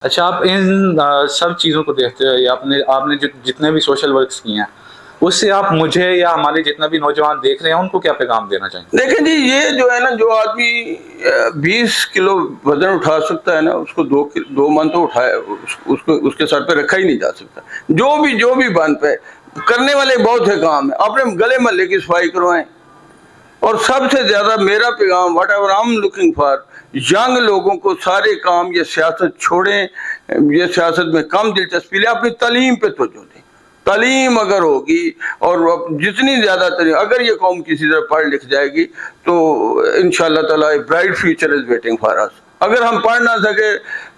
اچھا، آپ ان سب چیزوں کو دیکھتے ہوئے آپ نے جتنے بھی سوشل ورکس کیے ہیں، اس سے آپ مجھے یا ہمارے جتنا بھی نوجوان دیکھ رہے ہیں ان کو کیا پیغام دینا چاہیں گے؟ دیکھیں جی، یہ جو ہے نا، جو آدمی 20 کلو وزن اٹھا سکتا ہے نا، اس کو 2 من تو اٹھائے، اس کے سر پہ رکھا ہی نہیں جا سکتا۔ جو بھی بن پہ کرنے والے بہت سے کام ہیں، اپنے گلے محلے کی صفائی کروائیں۔ اور سب سے زیادہ میرا پیغام what ever I am looking for, young لوگوں کو سارے کام یہ سیاست چھوڑیں، یہ سیاست میں کم دلچسپی لیں، اپنی تعلیم پہ توجہ دیں۔ تعلیم اگر ہوگی اور جتنی زیادہ تعلیم، اگر یہ قوم کسی طرح پڑھ لکھ جائے گی تو انشاءاللہ تعالیٰ bright future is waiting for us. اگر ہم پڑھ نہ سکے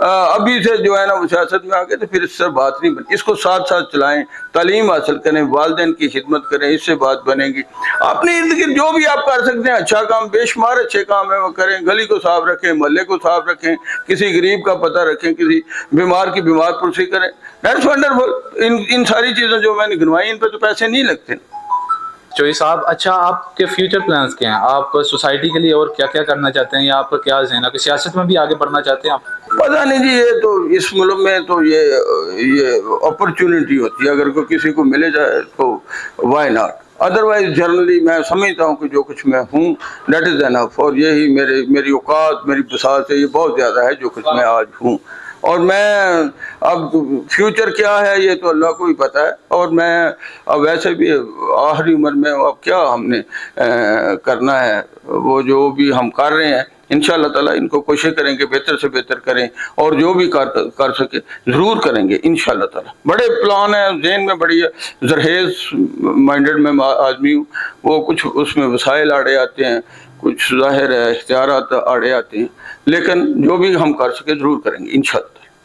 ابھی سے جو ہے نا وہ سیاست میں آگے، تو پھر اس سے بات نہیں بنی۔ اس کو ساتھ ساتھ چلائیں، تعلیم حاصل کریں، والدین کی خدمت کریں، اس سے بات بنے گی۔ اپنے ارد گرد جو بھی آپ کر سکتے ہیں اچھا کام، بے شمار اچھے کام ہیں وہ کریں، گلی کو صاف رکھیں، محلے کو صاف رکھیں، کسی غریب کا پتہ رکھیں، کسی بیمار کی بیمار پرسی کریں۔ That's wonderful. ان ساری چیزوں جو میں نے گنوائی، ان پہ تو پیسے نہیں لگتے۔ چوئی صاحب، اچھا آپ کے فیوچر پلانز کیا ہیں؟ آپ سوسائٹی کے لیے اور کیا کیا کرنا چاہتے ہیں، یا آپ کا کیا ذہن ہے کہ سیاست میں بھی آگے بڑھنا چاہتے ہیں آپ؟ پتہ نہیں جی، یہ تو اس ملک میں تو یہ اپرچونٹی ہوتی ہے، اگر کوئی کسی کو ملے جائے تو وائی ناٹ۔ ادروائز جنرلی میں سمجھتا ہوں کہ جو کچھ میں ہوں دیٹ از انف، اور یہی میری اوقات، میری بساط ہے، یہ بہت زیادہ ہے جو کچھ میں آج ہوں۔ اور میں اب فیوچر کیا ہے یہ تو اللہ کو ہی پتہ ہے، اور میں اب ویسے بھی آخری عمر میں اب کیا ہم نے کرنا ہے، وہ جو بھی ہم کر رہے ہیں انشاءاللہ تعالیٰ ان کو کوشش کریں گے بہتر سے بہتر کریں، اور جو بھی کر سکے ضرور کریں گے انشاءاللہ تعالیٰ۔ بڑے پلان ہیں ذہن میں، بڑی زرخیز مائنڈڈ میں آدمی ہوں، وہ کچھ اس میں وسائل آڑے آتے ہیں، کچھ ظاہر ہے اختیارات آڑے آتے ہیں، لیکن جو بھی ہم کر سکے ضرور کریں گے انشاءاللہ۔